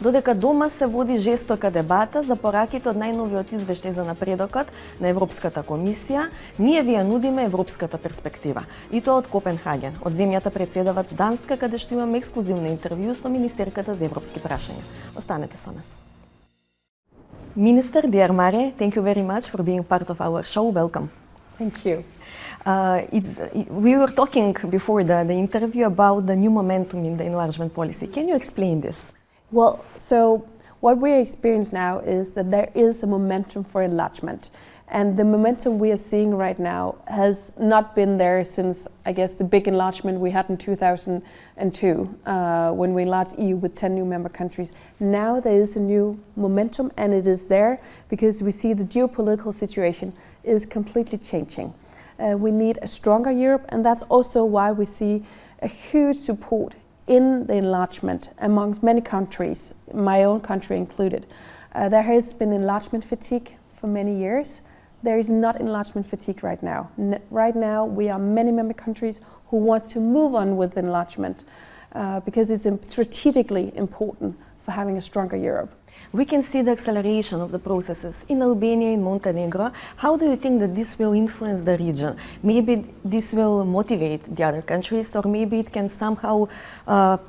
Додека дома се води жестока дебата за пораките од најновиот извештај за напредокот на Европската комисија, ние ви ја нудиме европската перспектива. И тоа од Копенхаген, од земјата председавач Данска, каде што имаме ексклузивно интервју со министерката за европски прашања. Останете со нас. Minister, dear Mare, thank you very much for being part of our show. Welcome. Thank you. We were talking before the interview about the new momentum in the enlargement policy. Can you explain this? Well, so what we experience now is that there is a momentum for enlargement. And the momentum we are seeing right now has not been there since, I guess, the big enlargement we had in 2002, when we enlarged EU with 10 new member countries. Now there is a new momentum, and it is there because we see the geopolitical situation is completely changing. We need a stronger Europe, and that's also why we see a huge support in the enlargement among many countries, my own country included. There has been enlargement fatigue for many years. There is not enlargement fatigue right now. Right now, we are many member countries who want to move on with enlargement because it's strategically important for having a stronger Europe. We can see the acceleration of the processes in Albania and Montenegro. How do you think that this will influence the region? Maybe this will motivate the other countries, or maybe it can somehow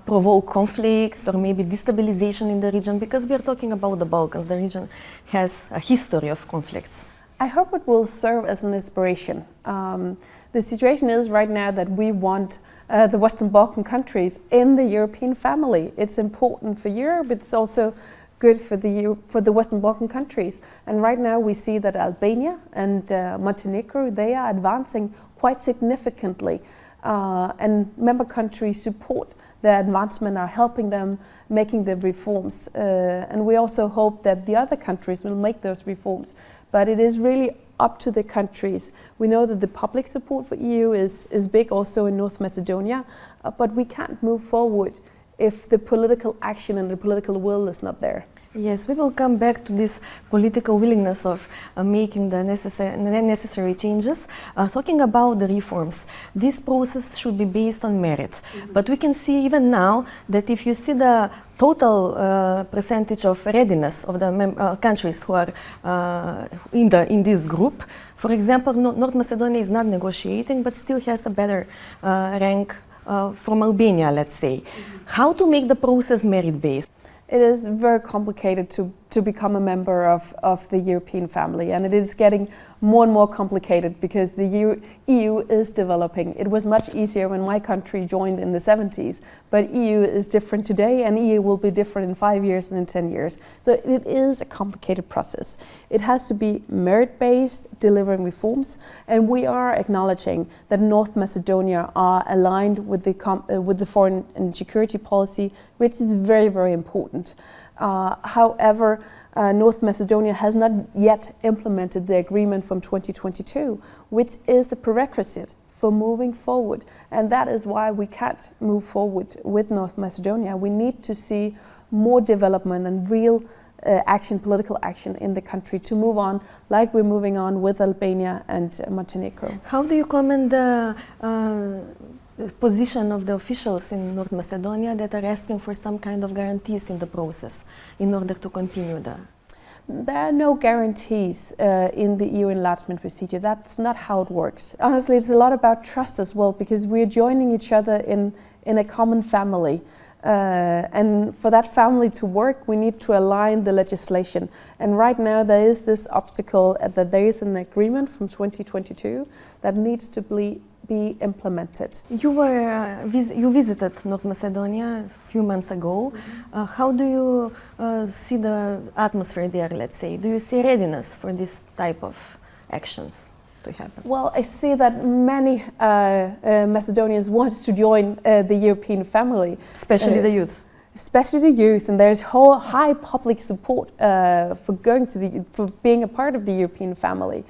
provoke conflicts, or maybe destabilization in the region, because we are talking about the Balkans. The region has a history of conflicts. I hope it will serve as an inspiration. The situation is right now that we want the Western Balkan countries in the European family. It's important for Europe, it's also good for the Western Balkan countries. And right now we see that Albania and Montenegro, they are advancing quite significantly. And member countries support their advancement, are helping them making the reforms. And we also hope that the other countries will make those reforms. But it is really up to the countries. We know that the public support for EU is big also in North Macedonia, but we can't move forward if the political action and the political will is not there. Yes, we will come back to this political willingness of making the necessary changes. Talking about the reforms, this process should be based on merit. But we can see even now that if you see the total percentage of readiness of the countries who are in this group, for example, North Macedonia is not negotiating, but still has a better rank from Albania, let's say. How to make the process merit-based? It is very complicated to become a member of the European family, and it is getting more and more complicated because the EU is developing. It was much easier when my country joined in the 70s, but EU is different today, and EU will be different in 5 years and in 10 years. So it is a complicated process. It has to be merit-based, delivering reforms, and we are acknowledging that North Macedonia are aligned with the foreign and security policy, which is very, very important. However, North Macedonia has not yet implemented the agreement from 2022, which is a prerequisite for moving forward. And that is why we can't move forward with North Macedonia. We need to see more development and real action, political action in the country to move on, like we're moving on with Albania and Montenegro. How do you comment the position of the officials in North Macedonia that are asking for some kind of guarantees in the process in order to continue the... There are no guarantees in the EU enlargement procedure. That's not how it works. Honestly, it's a lot about trust as well, because we're joining each other in a common family. And for that family to work, we need to align the legislation. And right now there is this obstacle that there is an agreement from 2022 that needs to be implemented. You visited North Macedonia a few months ago. How do you see the atmosphere there, let's say? Do you see readiness for this type of actions to happen? Well, I see that many Macedonians want to join the European family. Especially the youth. Especially the youth, and there's high public support for being a part of the European family.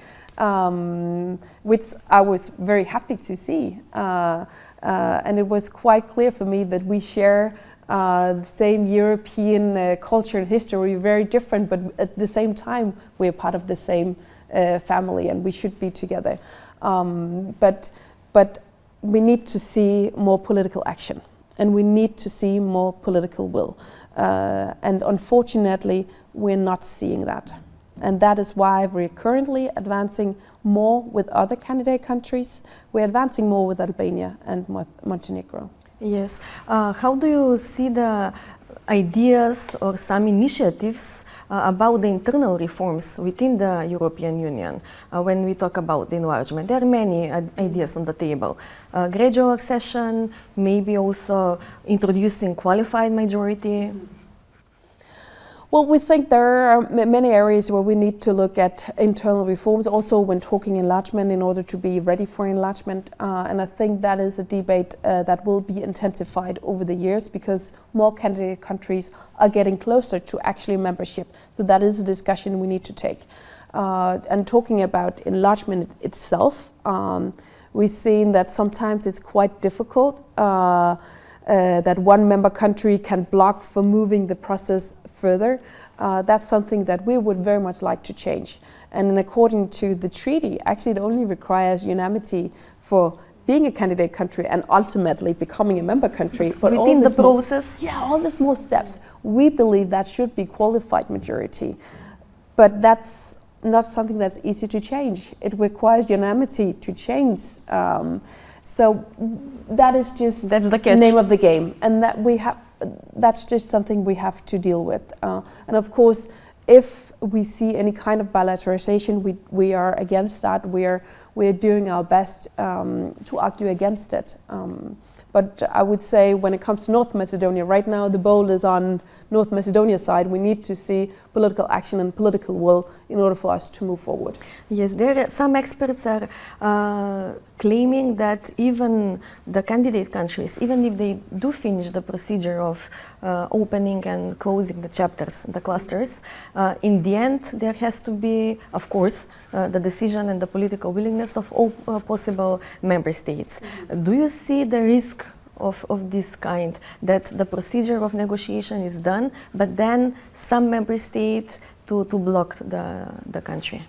Which I was very happy to see. And it was quite clear for me that we share the same European culture and history, very different, but at the same time we're part of the same family and we should be together. But we need to see more political action. and we need to see more political will. And unfortunately, we're not seeing that. And that is why we're currently advancing more with other candidate countries. We're advancing more with Albania and Montenegro. Yes. How do you see the ideas or some initiatives about the internal reforms within the European Union when we talk about enlargement? There are many ideas on the table. Gradual accession, maybe also introducing qualified majority. Well, we think there are many areas where we need to look at internal reforms, also when talking enlargement, in order to be ready for enlargement. And I think that is a debate that will be intensified over the years, because more candidate countries are getting closer to actually membership. So that is a discussion we need to take. And talking about enlargement itself, we've seen that sometimes it's quite difficult. That one member country can block for moving the process further. That's something that we would very much like to change. And according to the treaty, actually it only requires unanimity for being a candidate country and ultimately becoming a member country. But within the process? All the small steps. We believe that should be qualified majority. But that's not something that's easy to change. It requires unanimity to change. So that is just the name of the game, and that that's just something we have to deal with. And of course, if we see any kind of bilateralization, we are against that. We're doing our best to argue against it. But I would say when it comes to North Macedonia, right now the ball is on North Macedonia's side. We need to see political action and political will in order for us to move forward. Yes, there are some experts are claiming that even the candidate countries, even if they do finish the procedure of opening and closing the chapters, the clusters, in the end there has to be, of course, the decision and the political willingness of all possible member states. Mm-hmm. Do you see the risk of this kind, that the procedure of negotiation is done, but then some member states to block the country?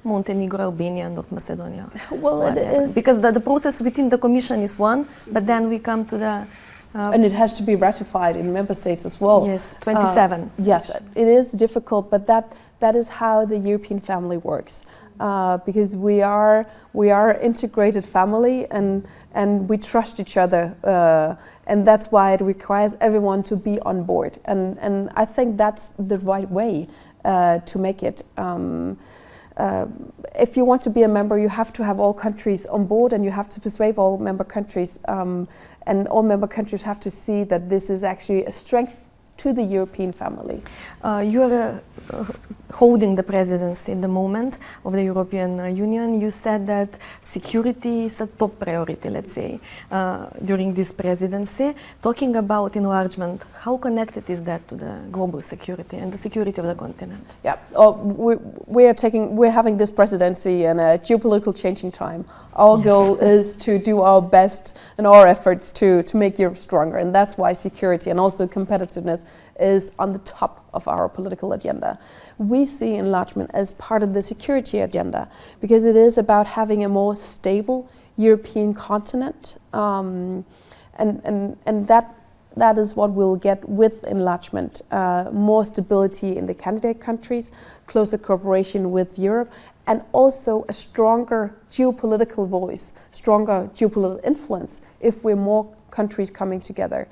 Montenegro, Albania, North Macedonia. Well, whatever. It is because the process within the Commission is one, but then we come to the and it has to be ratified in member states as well. Yes, 27. Yes, it is difficult, but that is how the European family works. Because we are integrated family, and we trust each other, and that's why it requires everyone to be on board. And I think that's the right way to make it. If you want to be a member, you have to have all countries on board, and you have to persuade all member countries, and all member countries have to see that this is actually a strength to the European family. You are holding the presidency at the moment of the European Union. You said that security is a top priority, let's say, during this presidency. Talking about enlargement, how connected is that to the global security and the security of the continent? Yeah, we're having this presidency in a geopolitical changing time. Our goal is to do our best and our efforts to make Europe stronger, and that's why security and also competitiveness is on the top of our political agenda. We see enlargement as part of the security agenda because it is about having a more stable European continent, and that is what we'll get with enlargement. More stability in the candidate countries, closer cooperation with Europe, and also a stronger geopolitical voice, stronger geopolitical influence if we're more countries coming together.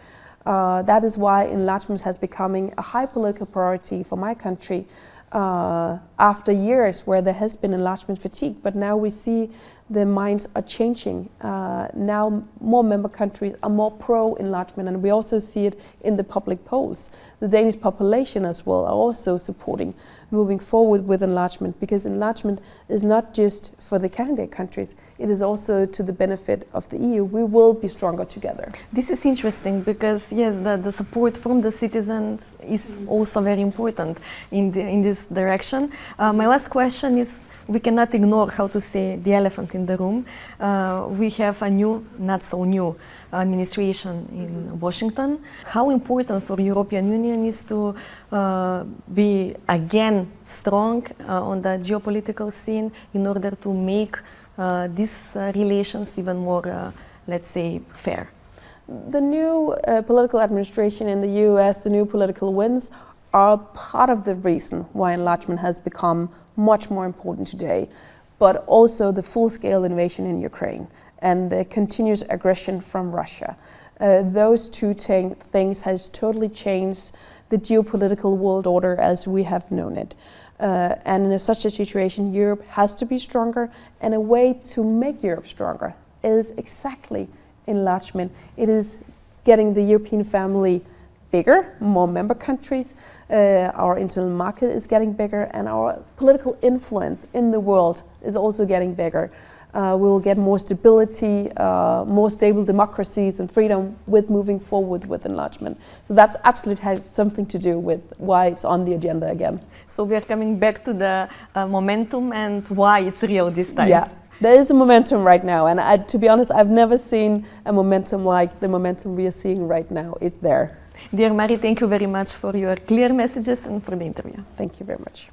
That is why enlargement has becoming a high political priority for my country after years where there has been enlargement fatigue. But now we see the minds are changing. Now more member countries are more pro-enlargement, and we also see it in the public polls. The Danish population as well are also supporting moving forward with enlargement, because enlargement is not just for the candidate countries, it is also to the benefit of the EU. We will be stronger together. This is interesting because, yes, the support from the citizens is also very important in this direction. My last question is, we cannot ignore, how to say, the elephant in the room. We have a new, not so new, administration in Washington. How important for European Union is to be again strong on the geopolitical scene in order to make these relations even more, let's say, fair? The new political administration in the US, the new political winds, are part of the reason why enlargement has become much more important today, but also the full-scale invasion in Ukraine and the continuous aggression from Russia. Those two things has totally changed the geopolitical world order as we have known it. And in such a situation, Europe has to be stronger, and a way to make Europe stronger is exactly enlargement. It is getting the European family bigger, more member countries, our internal market is getting bigger, and our political influence in the world is also getting bigger. We'll get more stability, more stable democracies and freedom with moving forward with enlargement. So that's absolutely has something to do with why it's on the agenda again. So we are coming back to the momentum and why it's real this time. Yeah, there is a momentum right now, and to be honest, I've never seen a momentum like the momentum we are seeing right now. It's there. Dear Mari, thank you very much for your clear messages and for the interview. Thank you very much.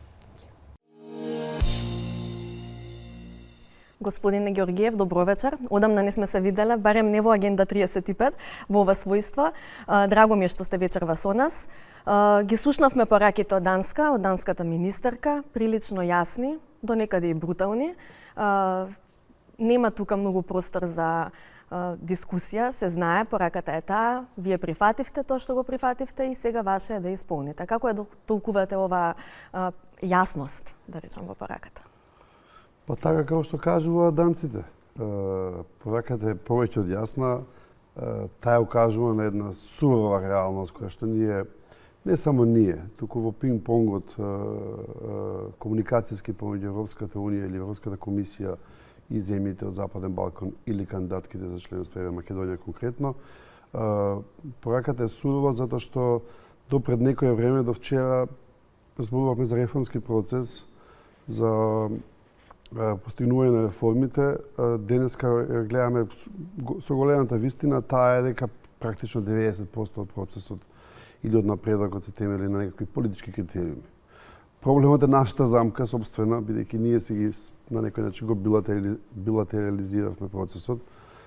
Господине Георгиев, добро вечер. Одамна не сме се виделе, барем не во Агенда 35, во ова својство. Драго ми е што сте вечерва со нас. Ги слушнавме пораките од Данска, од данската министерка, прилично јасни, до некаде и брутални. Нема тука многу простор за дискусија, се знае, пораката е таа, вие прифативте тоа што го прифативте и сега ваше е да исполните. Како ја толкувате ова јасност, да речам, во пораката? Па така како што кажуваат данците. Пораката е повеќе од јасна, таа укажува на една сурова реалност која што ние, не само ние, туку во пинг-понгот комуникацијски помеѓу Европската унија или Европската комисија и земјите од Западен Балкан или кандидатките за членство во Македонија конкретно. Пораката е сурова затоа што до пред некое време, до вчера, зборувавме за реформски процес, за постигнување на реформите. Денеска гледаме со големата вистина, таа е дека практично 90% од процесот или од напредокот се темели на некакви политички критериуми. Проблемот е нашата замка собствена, бидејќи ние си ги на некој начин го билатерализиравме процесот,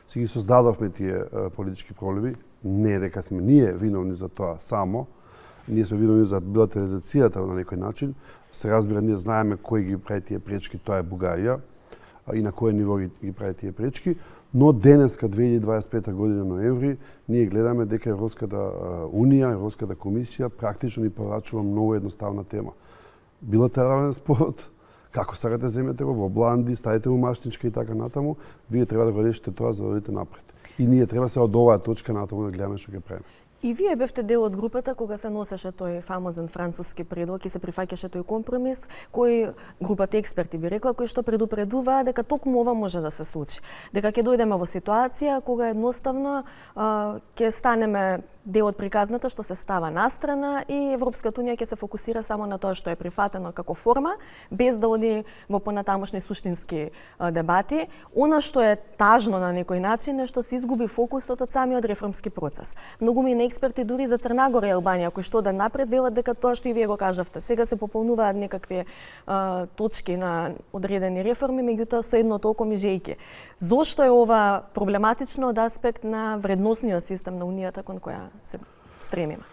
си ги создадовме тие политички проблеми. Не дека сме ние виновни за тоа само, ние сме виновни за билатерализацијата на некој начин. Се разбира, ние знаеме кој ги прави тие пречки, тоа е Бугарија, и на кој ниво ги прави тие пречки, но денеска, 2025 година ноември, ние гледаме дека Европската Унија, Европската комисија практично ни порачува многу едноставна тема. Билатерален спорт, како сакате земете го во бланди, ставите му маштичка и така натаму, вие треба да го решите тоа за да одите напред. И ние треба се од оваа точка натаму да гледаме што ќе правиме. И вие бевте дел од групата кога се носеше тој фамозен француски предлог и се прифаќаше тој компромис, кој групата експерти би рекла, кои што предупредуваа дека токму ова може да се случи. Дека ќе дојдеме во ситуација кога едноставно ќе станеме дел од приказната што се става настрана и Европската унија ќе се фокусира само на тоа што е прифатено како форма, без да оди во понатамошни суштински дебати. Она што е тажно на некој начин е што се изгуби фокусот од самиот реформски процес. Многу ми експерти дури за Црна Гора и Албанија кои што да напред велат дека тоа што и вие го кажавте. Сега се пополнуваат некакви точки на одредени реформи, меѓутоа со едно толку мижејки. Зошто е ова проблематично од аспект на вредносниот систем на Унијата кон која се стремиме?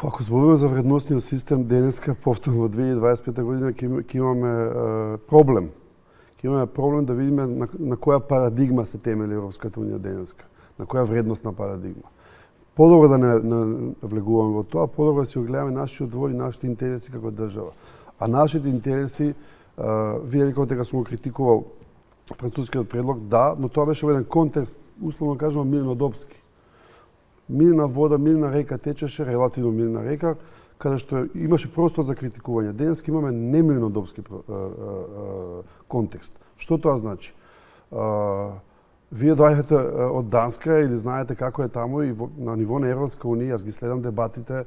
Ако зборуваме за вредносниот систем, денеска, повторно во 2025 година, ќе имаме проблем. Ќе имаме проблем да видиме на која парадигма се темели Европската Унија денеска, на која вредносна парадигма. Подобро да не влегуваме во тоа, подобро да си огледаме нашиот двор и нашите интереси како држава. А нашите интереси, вие реколте дека сум го критикувал францускиот предлог, да, но тоа беше во еден контекст, условно кажемо, мирнодопски. Мирна вода, мирна река течеше, релативно мирна река, каде што имаше простор за критикување. Денеска имаме немирнодопски контекст. Што тоа значи? Вие доаѓате од Данска или знаете како е таму и на ниво на Европска унија, јас ги следам дебатите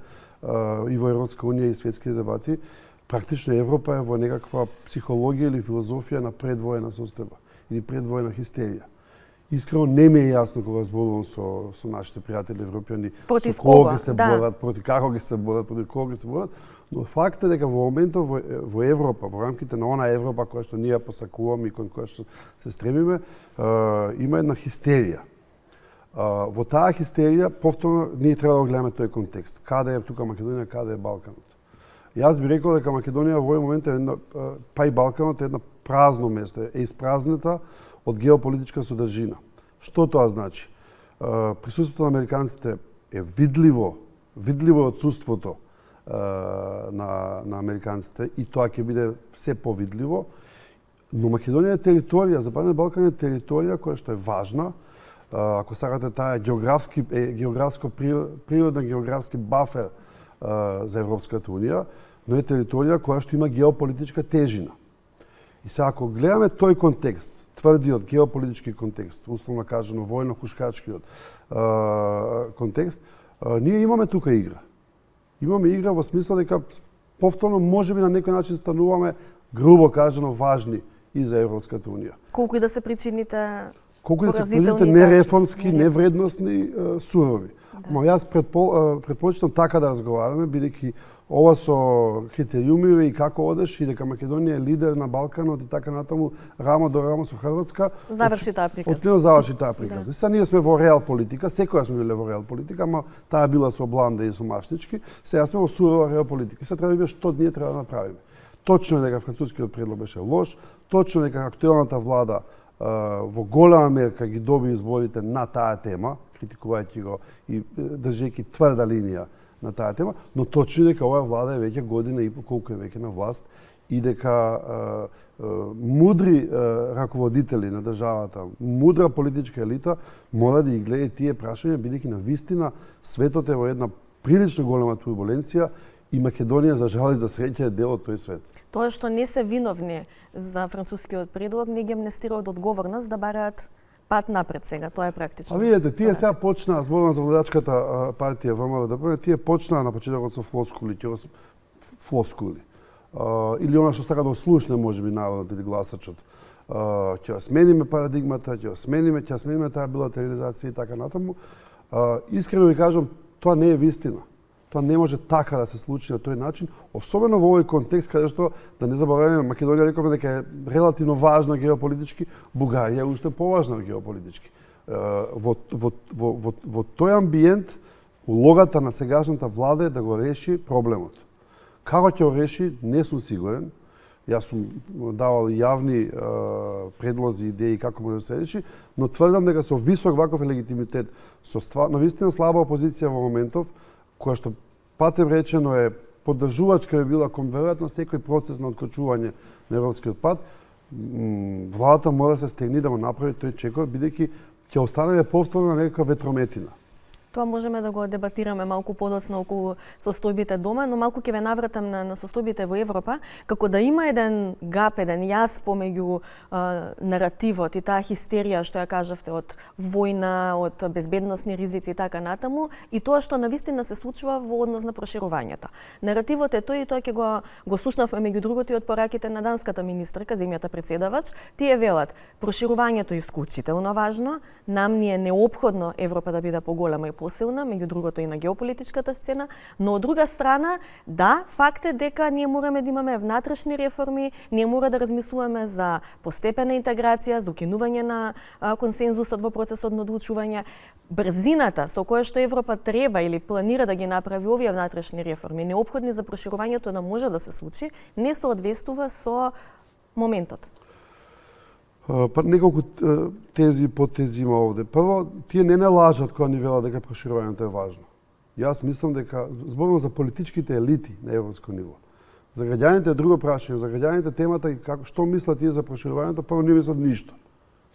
и во Европска унија и светските дебати, практично Европа е во некаква психологија или филозофија на предвоена состојба или предвоена хистерија. Искрено не ми е јасно кога зборувам со нашите пријатели европјани, против со кого кога ги се борат, против како ги се борат, против кого ги се борат, но факт е дека во моментот во Европа, во рамките на онаа Европа која што ние посакуваме и кон која што се стремиме, има една хистерија. Во таа хистерија, повторно, ние треба да гледаме тој контекст. Каде е тука Македонија, каде е Балканот. Јас би рекол дека Македонија во овој момент е па и Балканот е едно празно место, е испразнета од геополитичка содржина. Што тоа значи? Присуството на американците е видливо отсуството на американците и тоа ќе биде се повидливо, но Македонија е територија, Западен Балкан е територија која што е важна, ако сакате таа природен географски бафер за Европската унија, но е територија која што има геополитичка тежина. И сега ако гледаме тој контекст, тврдиот геополитички контекст, условно кажано војно-хушкачкиот контекст, ние имаме тука игра. Имаме игра во смисла дека повторно можеби на некој начин стануваме, грубо кажано, важни и за Европската унија. Колку и да се причините нереформски, невредностни, сурови. Но јас предпочитам така да разговараме, бидејќи ова со критериуми и како одеш и дека Македонија е лидер на Балканот и така натаму рамо до рамо со Хрватска. Заврши таа приказна. Очигледно заврши таа приказна. Сега ние сме во реал политика, секоја сме биле во реал политика, ама таа била со бланда и со машнички, сега сме во сурова реал политика. Сега треба да видиме што ние треба да направиме. Точно е дека францускиот предлог беше лош, точно е дека актуелната влада во голема мерка ги доби изборите на таа тема, критикувајќи го и држејќи тврда линија на таа тема, но точно дека оваа влада е веќе година и колку е веќе на власт и дека мудри раководители на државата, мудра политичка елита мора да ги гледа тие прашања, бидејќи на вистина светот е во една прилично голема турбуленција и Македонија, за жал и за среќа, е дел од тој свет. Тоа што не се виновни за францускиот предлог, не ги амнестира од одговорност да бараат пат напред сега. Тоа е практично. А видите, тие сега почнаа, зборувам за владачката партија ВМРО, тие почнаа на почетокот со флоскули, или она што сака да ослушне можеби народот или гласачот. Ќе смениме парадигмата, ќе смениме таа билатерализација и така натаму. Искрено ви кажам, тоа не е вистина. Тоа не може така да се случи на тој начин, особено во овој контекст каде што, да не забораваме, Македонија рековме дека е релативно важна геополитички, Бугарија е уште поважна геополитички. Во тој амбиент, улогата на сегашната влада е да го реши проблемот. Како ќе го реши, не сум сигурен. Јас сум давал јавни предлози, идеи како може да се реши, но тврдам дека со висок ваков легитимитет, со навистина слаба опозиција во моментов, која што патем речено е поддржувачка би била кон веројатно секој процес на откочување на европскиот пат, владата мора да се стегни да го направи тој чекор, бидејќи ќе останеме повторно на некаква ветрометина. Тоа можеме да го дебатираме малку подоцна околу состојбите дома, но малку ќе ве навратам на состојбите во Европа, како да има еден гап, еден јас помеѓу наративот и таа хистерија што ја кажавте од војна, од безбедносни ризици и така натаму, и тоа што навистина се случува во однос на проширувањето. Наративот е тој и тоа ќе го слушнавме меѓу другото и од пораките на данската министерка, земјата претседавач. Тие велат, проширувањето е исклучително важно, нам ни е неопходно Европа да биде поголема и посилна, меѓу другото и на геополитичката сцена, но од друга страна, да, факт е дека ние мораме да имаме внатрешни реформи, ние мора да размислуваме за постепена интеграција, за укинување на консензусот во процесот на одлучување. Брзината со која што Европа треба или планира да ги направи овие внатрешни реформи, неопходни за проширувањето да може да се случи, не соодветствува со моментот. Па неколку тези потези има овде. Прво, тие не лажат кога ни велат дека проширувањето е важно. Јас мислам дека зборувам за политичките елити на европско ниво. За граѓаните е друго прашање, за граѓаните темата и како што мислат тие за проширувањето, прво не мислат ништо.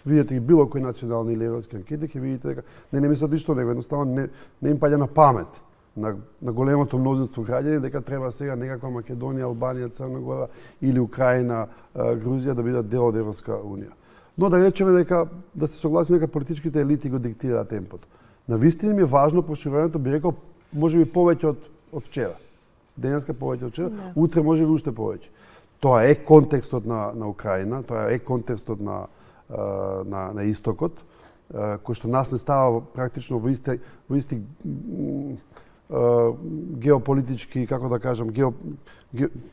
Видите ги било кој национални или европски анкети, ќе видите дека не мислат ништо, него едноставно не им паѓа на памет на големото мнозинство граѓани дека треба сега некаква Македонија, Албанија, Црна Гора или Украина, Грузија да бидат дел од Европска унија. Но да речеме дека да се согласиме дека политичките елити го диктираат темпото. Навистина ми е важно проширувањето, би рекол, можеби повеќе од вчера. Денеска повеќе од вчера, утре можеби уште повеќе. Тоа е контекстот на Украина, тоа е контекстот на истокот, кој што нас не става практично во исти геополитички, како да кажам,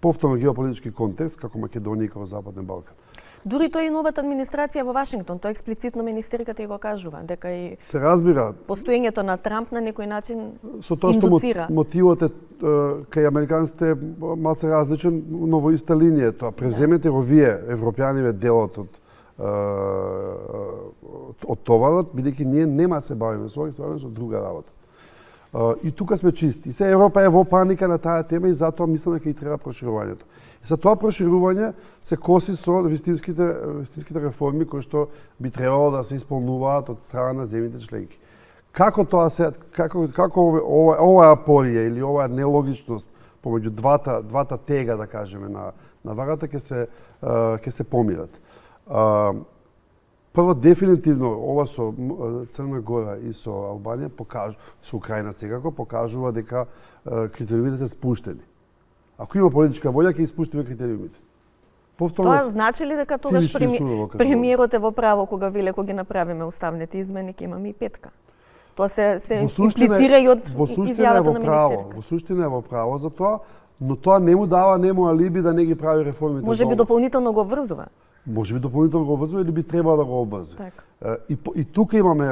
повторно геополитички контекст, како Македонија и како Западен Балкан. Дури тој и новата администрација во Вашингтон, тоа експлицитно министерката и го кажува, дека и Се разбира, постоењето на Трамп на некој начин со тоа што индуцира. мотивот е кај американците е малце различен, но во иста линија е тоа. Превземете го вие, европјаниве, делот од товарот, бидејќи ние нема да се бавиме со ова, се бавиме со друга работа. И тука сме чисти. И се Европа е во паника на таа тема и затоа мислам дека и треба проширувањето. И за тоа проширување се коси со вистинските реформи кои што би требало да се исполнуваат од страна на земјите членки. Како тоа како оваа апорија или оваа нелогичност помеѓу двата тега, да кажеме, на варата ќе се помират. Прво, дефинитивно, ова со Црна Гора и со Албанија, со Украина секако, покажува дека критериумите се спуштени. Ако има политичка волја, ќе испуштиме критериумите. Тоа значи ли дека тогаш премиерот е во право кога виле кога ги направиме уставните измени, ќе имаме и петка? Тоа се имплицира и од изјавата на министерка. Во суштина е во право за тоа, но тоа не му дава алиби да не ги прави реформите. Може би дополнително го обврзува. Може би дополнително го обврзува или би требало да го обврзи. И тука имаме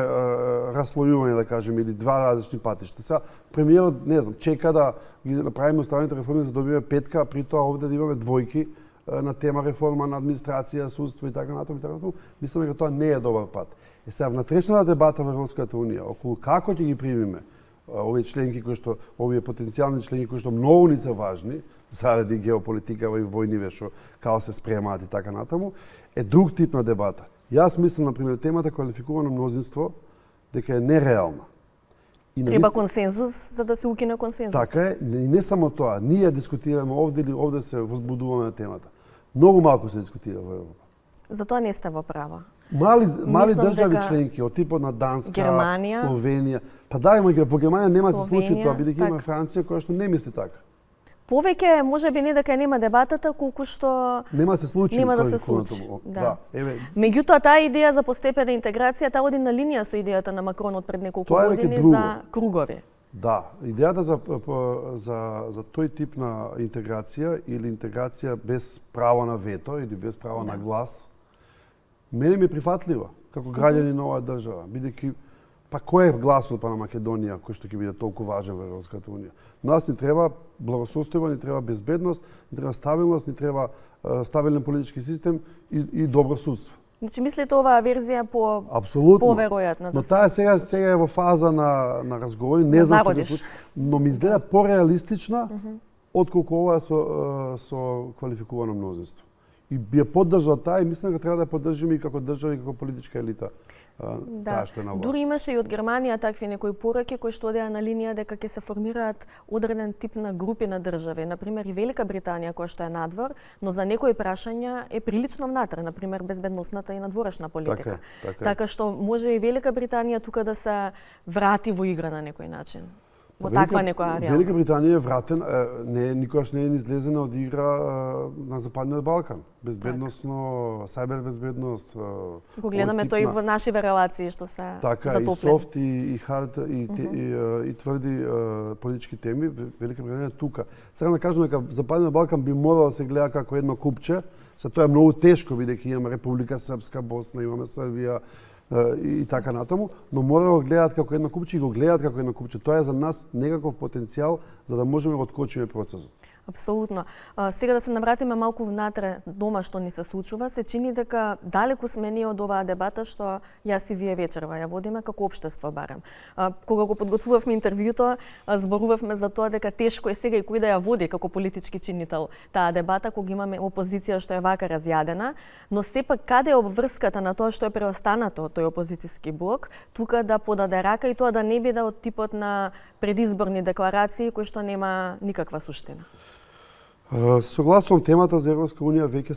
раслојување, да кажеме, или два различни патишта. Сега премиерот, не знам, чека да ги направиме уставните реформи за да добиеме петка, а при тоа овде да имаме двојки на тема реформа на администрација, судство и така натаму. Мислам дека тоа не е добар пат. Сега внатрешната дебата во Европската унија околу како ќе ги примиме овие членки овие потенцијални членки кои што многу ни се важни заради геополитика и војниве што као се спремаат и така натаму, е друг тип на дебата. Јас мислам, например, темата квалификувано мнозинство дека е нереална. Треба консензус за да се укине консензус. Така е, и не само тоа. Ние дискутираме овде или овде се возбудуваме на темата. Многу малку се дискутира во Европа. Затоа не сте во права. Мали држави членки од типот на Данска, Германија, Словенија. Па да, во Германија нема се случи тоа, бидејќи има Франција која што не мисли така. Повеќе можеби не дека нема дебатата, колку што нема се случи. Нема да се случи. Да. Меѓутоа таа идеја за постепена интеграција таа оди на линија со идејата на Макрон од пред неколку години за кругови. Да, идејата за тој тип на интеграција или интеграција без право на вето или без право на глас мене ми е прифатлива како граѓани на оваа држава, бидејќи па кој е гласот на Македонија кој што ќе биде толку важен во Европската унија? Нас ни треба благосостојба, ни треба безбедност, ни треба стабилност, ни треба стабилен политички систем и добро судство. Значи мислите оваа верзија поверојатна да се. Но таа сега е во фаза на разговори, не знам како, но ми изгледа пореалистична отколку ова со квалификувано мнозинство. И би ја поддржал таа и мислам дека треба да ја поддржиме и како држава и како политичка елита. Да, дури имаше и од Германија такви некои пораки кои што одеа на линија дека ќе се формираат одреден тип на групи на држави. Например, и Велика Британија која што е надвор, но за некои прашања е прилично внатре, например безбедносната и надворешна политика. Така што може и Велика Британија тука да се врати во игра на некој начин. Во таква некоја реалност. Велика Британија е вратен, никогаш не е излезена од игра на Западниот Балкан. Безбедносно, сајбер безбедност. Го гледаме тој во нашиве релации што се така, затоплени. И софт, и хард, и тврди политички теми. Велика Британија е тука. Сега да кажем дека Западниот Балкан би морал да се гледа како едно купче. За тоа е многу тешко, бидејќи имаме Република Српска, Босна, имаме Србија, и така натаму, но мора да го гледаат како едно купче и го гледаат како едно купче. Тоа е за нас некаков потенцијал за да можеме да откочиме процесот. Апсолутно. Сега да се навратиме малку внатре дома што ни се случува, се чини дека далеку сме ние од оваа дебата што јас и вие вечерва ја водиме како општество барем. Кога го подготвувавме интервјуто, зборувавме за тоа дека тешко е сега и кој да ја води како политички чинител таа дебата кога имаме опозиција што е вака разјадена, но сепак каде е обврската на тоа што е преостанато од тој опозицијски блок, тука да подаде рака и тоа да не биде од типот на предизборни декларации кои што нема никаква суштина. Согласувам, темата за Европска унија веќе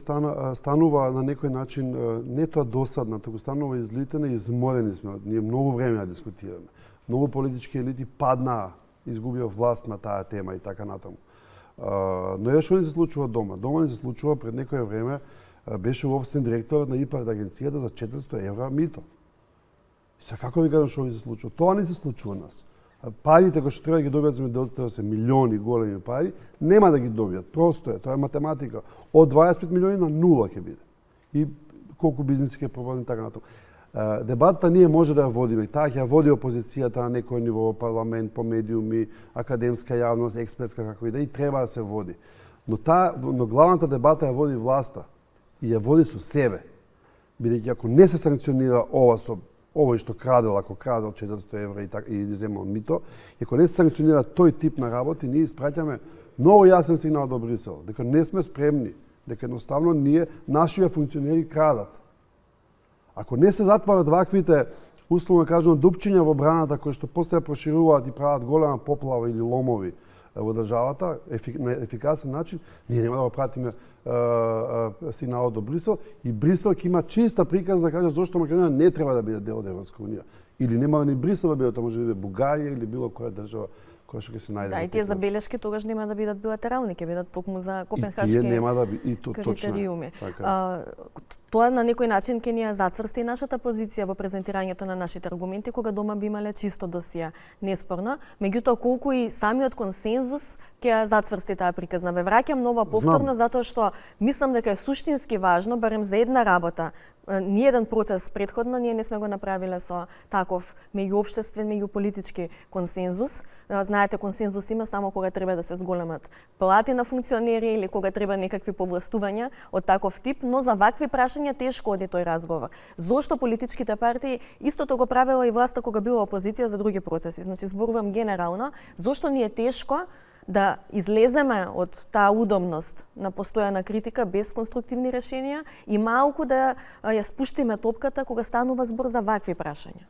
станува на некој начин не тоа досадна, туку станува излитена и изморени сме. Ние многу време ја дискутираме. Многу политички елити паднаа, изгубија власт на таа тема и така натаму. Но што ни се случува дома? Дома ни се случува пред некое време беше уопштен директорот на ИПАРД агенцијата за 400 евра мито. И сега како ви кажам што ни се случува? Тоа не се случува нас. Парите кои што треба да ги добијат земјоделците да се милиони големи пари, нема да ги добијат. Просто е, тоа е математика. Од 25 милиони на 0 ќе биде. и колку бизниси ќе пробаваме така натаму. Дебатата ние може да ја водиме. Таа ќе ја води опозицијата на некој ниво, парламент, по медиуми, академска јавност, експертска, како и да, и треба да се води. Но главната дебата ја води власта и ја води со себе. Бидејќи ако не се санкционира овој што крадел, ако крадел 400 евра и земал мито, и ако не се санкционира тој тип на работи, ние испраќаме многу јасен сигнал до Брисел, дека не сме спремни, дека едноставно нашите функционери крадат. Ако не се затварат ваквите, условно кажувам, дупчиња во браната кои што после прошируваат и прават голема поплава или ломови во државата на ефикасен начин, ние нема да го пратиме сигналот до Брисел и Брисел ќе има чиста приказ да каже зошто Македонија не треба да биде дел од Европска унија. Или нема ни Брисел да биде, тоа може да биде Бугарија или било која држава која што ќе се најде. Да, и тие забелешки тогаш нема да бидат билатерални, ќе бидат токму за копенхашки критериуми. И тие нема да бидат точно. Тоа на некој начин ќе ни ја зацврсти и нашата позиција во презентирањето на нашите аргументи, кога дома би имале чисто досија, неспорно. Меѓутоа, колку и самиот консензус ќе ја зацврсти таа приказна. Ве враќам нова повторно, затоа што мислам дека е суштински важно, барем за една работа, ниеден процес претходно ние не сме го направиле со таков меѓуопштествен, меѓуполитички консензус. Знаете, консензус има само кога треба да се зголемат плати на функционери или кога треба некакви повластувања од таков тип, но за вакви прашања тешко оди тој разговор. Зошто политичките партии истото го правела и власта кога била опозиција за други процеси. Значи зборувам генерално, зошто ни е тешко да излеземе од таа удобност на постојана критика без конструктивни решенија и малку да ја спуштиме топката кога станува збор за вакви прашања.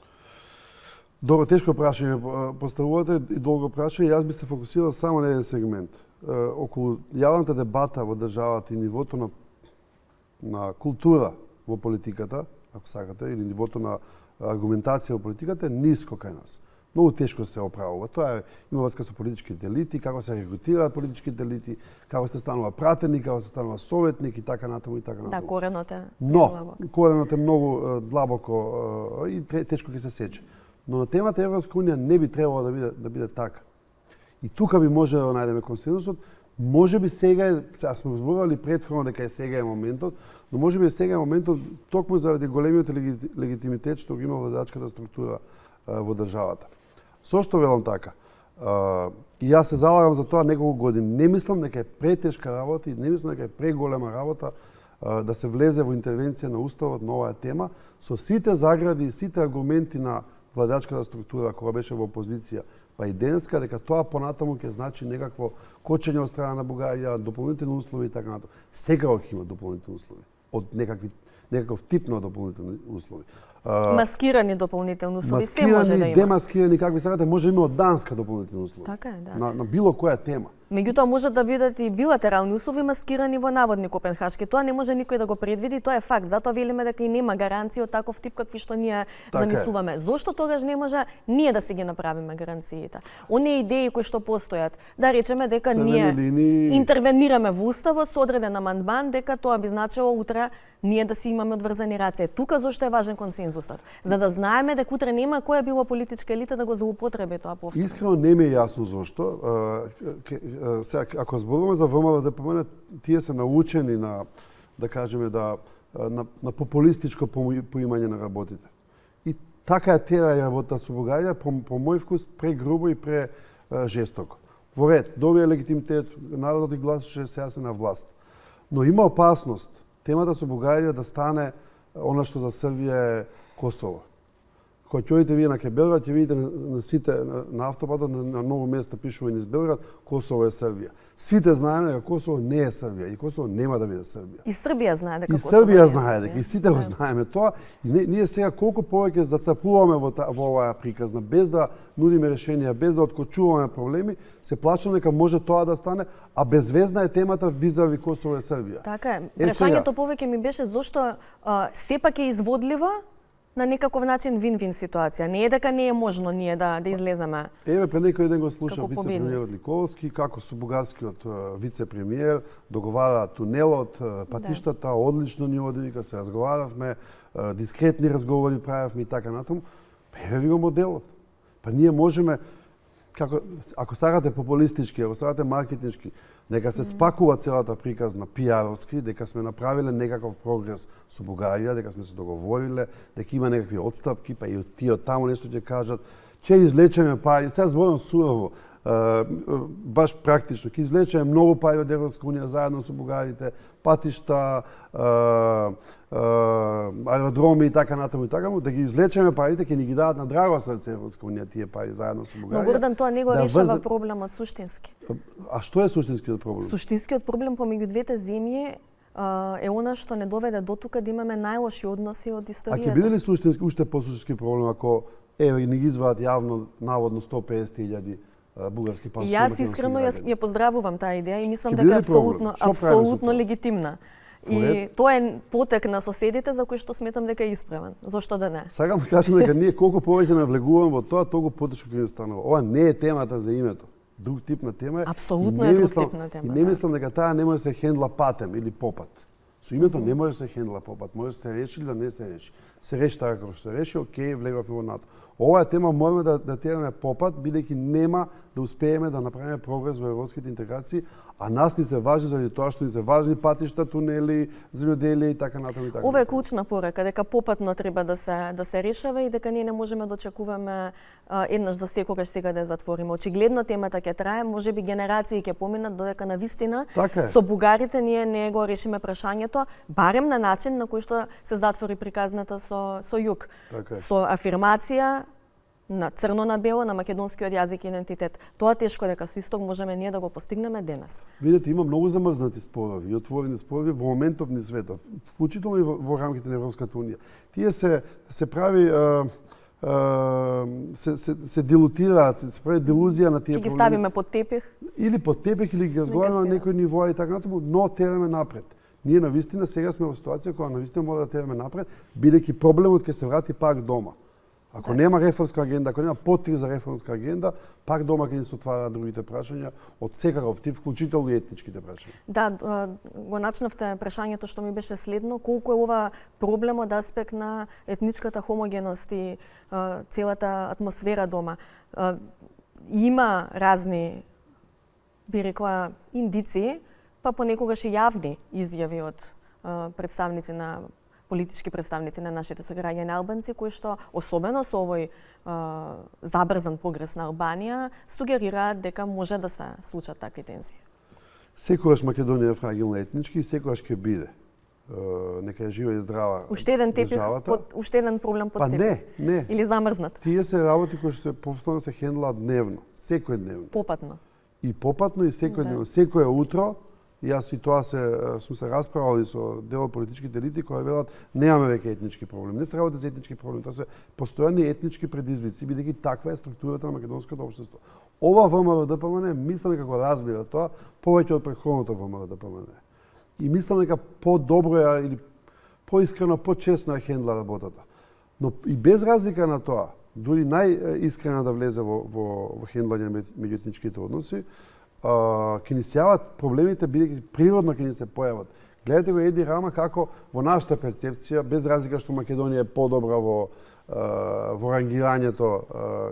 Добро, тешко прашање поставувате и долго прашање. Јас би се фокусирал само на еден сегмент. Околу јавната дебата во државата и нивото на култура во политиката, ако сакате, или нивото на аргументација во политиката е ниско кај нас. Многу тешко се оправува. Тоа има врска со политичките елити, како се рекрутираат политичките елити, како се станува пратеник, како се станува советник и така натаму и така натаму. Да, коренот е. Но коренот е многу длабоко и тешко ќе се сече. Но на темата Европска унија не би требало да биде така. И тука би може да најдеме консензусот. Може би сега сме зборували претходно дека сега е моментот, но може би сега е моментот токму заради големиот легитимитет што го има владачката структура во државата. Со што велам така? И јас се залагам за тоа неколку години. Не мислам дека е претешка работа и не мислам дека е преголема работа да се влезе во интервенција на Уставот на оваа тема со сите загради и сите аргументи на владачката структура кога беше во опозиција, па и денеска, дека тоа понатаму ќе значи некакво кочење од страна на Бугарија, дополнителни услови и така натаму. Секако ќе има дополнителни услови од некаков тип на дополнителни услови. Маскирани дополнителни услови, се може да има. Демаскирани, какви сакате, може да има од Данска дополнителни услови. Така е, да. На било која тема. Меѓутоа може да бидат и билатерални услови маскирани во наводни копенхашки. Тоа не може никој да го предвиди, тоа е факт. Затоа велиме дека и нема гаранции од таков тип какви што ние замислуваме. Зошто тогаш не може ние да си ги направиме гаранциите? Оние идеи кои што постојат, да речеме дека ние интервенираме во Уставот со одреден амандман, дека тоа би значило утре ние да си имаме одврзани раце. Тука зошто е важен консензусот? За да знаеме дека утре нема која било политичка елита да го злоупотреби тоа повторно. Искрено не ми е јасно зошто. Ако зборуваме за ВМВ-ДПМН, тие се научени на, да кажеме, на популистичко поимање на работите. И така е тера работа со Бугарија, по мој вкус, прегрубо и прежестоко. Во ред, добија легитимитет, народот и гласаше, сега се на власт. Но има опасност темата со Бугарија да стане она што за Србија е Косово. Кога ќе одите вие на Белград, ќе видите на сите на автопатот на многу места пишува низ Белград, Косово е Србија. Сите знаеме дека Косово не е Србија и Косово нема да биде Србија. И Србија знае дека Косово не е Србија. И Србија знае дека и сите го знаеме тоа. И ние сега колку повеќе зацапуваме во оваа приказна без да нудиме решенија, без да откочуваме проблеми, се плачам дека може тоа да стане, а безвезна е темата визави Косово е Србија. Така е. Прашањето повеќе ми беше зошто сепак е изводливо на некаков начин вин-вин ситуација. Не е дека не е можно ние да излеземе. Еве пред некој ден го слушав вице-премиерот Николски како со бугарскиот вице-премиер договараат тунелот, патиштата, одлично ни оди, дека се разговаравме, дискретни разговори правевме и така натаму. Еве ви го моделот. Па ние можеме ако сакате популистички, ако сакате маркетиншки, нека се спакува целата приказна пиаровски, дека сме направиле некаков прогрес со Бугарија, дека сме се договориле, дека има некакви отстапки, па и од тие од таму нешто ќе кажат, ќе извлечеме пари, сега зборам сурово, баш практично, ќе извлечеме многу пари од Европска унија заедно со бугарите, патишта, аеродроми и така натаму, да ги извлечеме парите, ќе ни ги дадат на драго срце Европска унија тие пари заедно со Бугарија. Но Гордан, тоа не го решава проблемот суштински. А што е суштинскиот проблем? Суштинскиот проблем помеѓу двете земји е она што не доведе до тука да имаме најлоши односи од историјата. А ќе биде ли суштински, уште посуштински проблем ако не ги извадат јавно наводно 150.000 бугарски пасови? Јас искрено ја поздравувам таа идеја и мислам дека е апсолутно легитимна. И тоа е потек на соседите за кој што сметам дека е исправен. Зошто да не? Сакам да кажам дека ние колку повеќе навлегуваме во тоа, толку потешко ќе ни станува. Ова не е темата за името. Друг тип на тема е. Апсолутно е друг тип на тема. Не мислам дека таа не може да се хендла патем или попат. Со името не може да се хендла попат, може да се реши или да не се реши. Се реши така како што се реши, окей, влегуваме во НАТО. Оваа тема можеме да тераме попат, бидејќи нема да успееме да направиме прогрес во европските интеграции, а нас ни се важи заради тоа што ни се важни патишта, тунели, земјоделие и така натаму и така. Ова е клучна порака, дека попатно треба да се решава и дека ние не можеме да очекуваме еднаш за секогаш сега да ја затвориме. Очигледно темата ќе трае, можеби генерации ќе поминат додека навистина со бугарите ние не го решиме прашањето, барем на начин на кој што се затвори приказната со југ. Со афирмација на црно на бело на македонскиот јазик и идентитет. Тоа тешко дека со исток можеме ние да го постигнеме денес. Видете, има многу замрзнати спорови и отворени спорови во моментов низ светот, вклучително и во рамките на Европската унија. Тие се прави се дилутираат, се прави делузија на тие проблеми. Ќе ги ставиме под тепих? Или под тепих, или ги разговараме на некој ниво и така натаму, но тераме напред. Ние навистина сега сме во ситуација кога навистина мора да тераме напред, бидејќи проблемот ќе се врати пак дома. Ако нема реформска агенда, ако нема потреба за реформска агенда, пак дома ќе ни се отвараат другите прашања од секаков тип, вклучително и етничките прашања. Да, го начнавте прашањето што ми беше следно, колку е ова проблем од аспект на етничката хомогеност и целата атмосфера дома. Има разни, би рекла, индици, па понекогаш и јавни изјави од представници на политички представници на нашите сограѓани албанци, кои што, особено со овој забрзан прогрес на Албанија, сугерираат дека може да се случат такви тензии. Секогаш Македонија е фрагилна етнички и секогаш ќе биде. Нека е жива и здрава уште еден тепих, уште еден проблем под тепих. Не. Или замрзнат. Тие се работи кои што се повторно се хендлаат дневно, секојдневно. Попатно. И попатно и секојдневно, секое утро. Јас и тоа сум се расправал и со дел од политичките елити кои велат немаме веќе етнички проблеми. Не се работи за етнички проблеми, тоа се постојани етнички предизвици, бидејќи таква е структурата на македонското општество. Ова ВМРО-ДПМН мислам дека го разбира тоа повеќе од претходното ВМРО-ДПМН. И мислам дека по-добро е или поискрено, по-честно е хендла работата. Но и без разлика на тоа, дури најискрено да влезе во хендлање меѓу етничките односи, ќе ни се јават проблемите, бидејќи природно ќе ни се појават. Гледате го Еди Рама како во нашата перцепција, без разлика што Македонија е подобра во рангирањето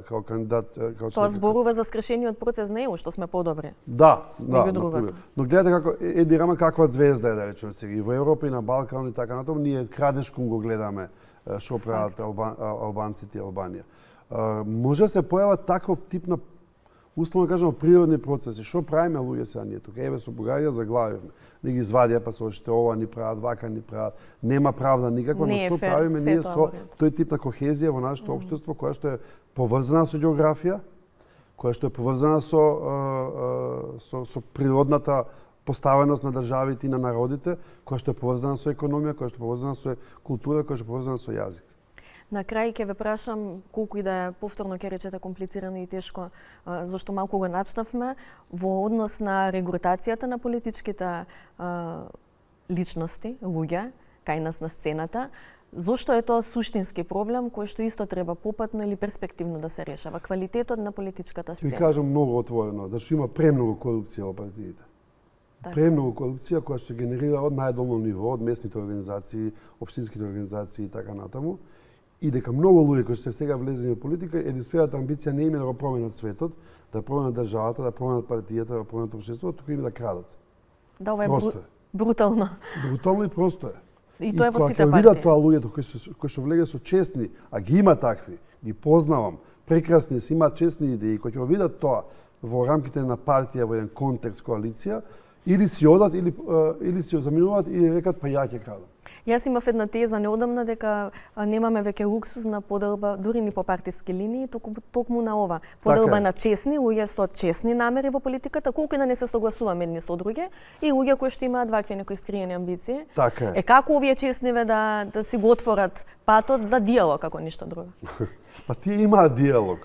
како кандидат. Тоа зборува за скрешениот процес на ЕУ, што сме подобри. Да. Но гледате како Еди Рама каква звезда е, да речеме сега, и во Европа и на Балкан и така натаму, ние крадешком го гледаме што прават албанците и Албанија. Може да се појава таков тип на условно кажано природни процеси. Што правиме луѓе сега ние тука? Еве со Бугарија заглавивме. Не ги извадија па со уште ова ни прават, вака ни прават. Нема правда никаква, но што правиме ние со тој тип на кохезија во нашето општество која што е поврзана со географија, која што е поврзана со природната поставеност на државите и на народите, која што е поврзана со економија, која што е поврзана со култура, која што е поврзана со јазик. На крај ќе ве прашам, колку и да е повторно ќе речете комплицирано и тешко, зашто малку го начнавме, во однос на регрутацијата на политичките личности, луѓе, кај нас на сцената, зошто е тоа суштински проблем кој што исто треба попатно или перспективно да се решава? Квалитетот на политичката сцена. Ви кажам многу отворено, зашто има премногу корупција во партиите. Премногу корупција која што генерира од најдолно ниво, од местните организации, општинските организации и така натаму. и дека многу луѓе кои се сега влезени во политика, единствената амбиција не им е да го променат светот, да променат државата, да променат партијата, да променат општеството, туку им да крадат. Да, ова е Просто е. брутално. Брутално и просто е. И тоа е во кога сите ќе видат партии. тоа луѓето кои што влеге со честни, а ги има такви, ги познавам, прекрасни си, имаат честни идеи, кои ќе видат тоа во рамките на партија во еден контекст коалиција, или си одат или си ја заминуваат и рекат па ја ќе крадам. Јас имав една теза неодамна дека немаме веќе луксус на поделба дури ни по партиски линии, токму на ова. Поделба Така е. на честни луѓе со честни намери во политиката, колку и да не се согласуваме едни со други, и луѓе кои што имаат вакви некои скриени амбиции. Така е. Како овие честниве да си го отворат патот за диалог, како ништо друго? Па тие имаат диалог,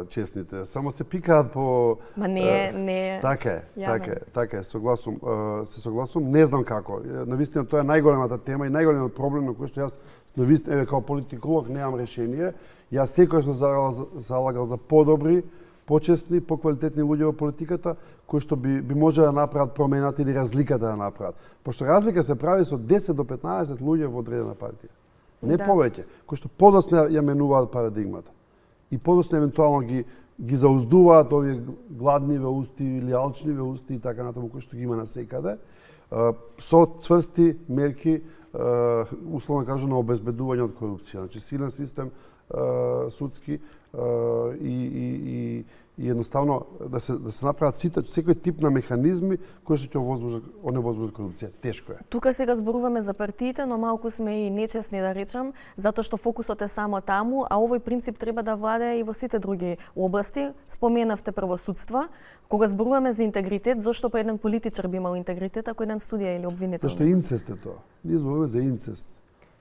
честните, само се пикаат по... Ма не е. Така јавен. е, така е, се согласувам, не знам како. Навистина тоа е најголемата тема и најголемиот проблем на кој што јас навистина еве као политиколог немам решение. Јас секој сум залагал за подобри, почесни, поквалитетни луѓе во политиката кои што би можеле да направат промената или разликата да направат. Пошто разлика се прави со 10 до 15 луѓе во одредена партија. Не Да. повеќе, кои што подоцна ја менуваат парадигмата. И подоцна евентуално ги зауздуваат овие гладниве усти или алчниве усти и така натаму кои што ги има насекаде, со цврсти мерки, условно кажу, на обезбедување од корупција. Значи силен систем судски и едноставно да се направат секој тип на механизми кои што ќе оневозможат корупција. Тешко е. Тука сега зборуваме за партиите, но малку сме и нечесни да речам, затоа што фокусот е само таму, а овој принцип треба да владее и во сите други области. Споменавте правосудство. Кога зборуваме за интегритет, зошто па еден политичар би имал интегритет ако еден студија или обвинител? Зашто инцест е тоа. Ние зборуваме за инцест.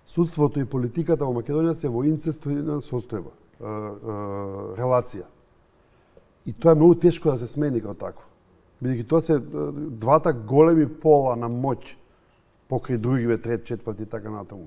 Судството и политиката во Македонија се во инцестуирана состојба, релација. И тоа е многу тешко да се смени како такво. Бидејќи тоа се двата големи пола на моќ покрај другиве, трет, четврти и така натаму,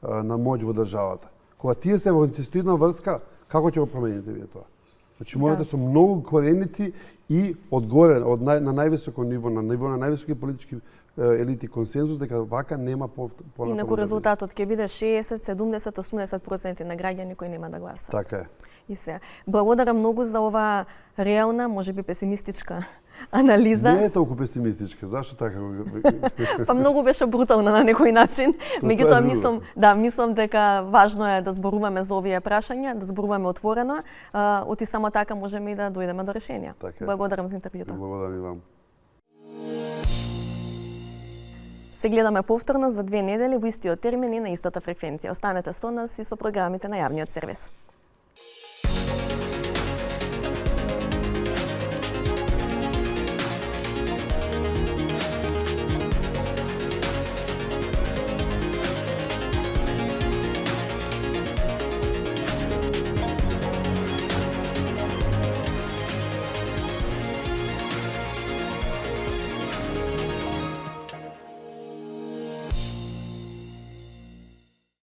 на моќ во државата. Кога тие се во инцестуирана врска, како ќе го промените вие тоа? Значи морате со многу коренити и одгоре, на највисоко ниво, на највисоки политички елити консензус дека вака нема Инаку понатаму. резултатот ќе биде 60, 70, 80% на граѓани кои нема да гласат. Така е. И се. Благодарам многу за оваа реална, можеби песимистичка анализа. Не е толку песимистичка. Зашто така го... Па многу беше брутална на некој начин. Тоа Меѓутоа е мислам дека важно е да зборуваме за овие прашања, да зборуваме отворено, оти само така можеме и да дојдеме до решенија. Така е. Благодарам за интервјуто. Благодарам и вам. Се гледаме повторно за 2 недели во истиот термин и на истата фреквенција. Останете со нас и со програмите на јавниот сервис.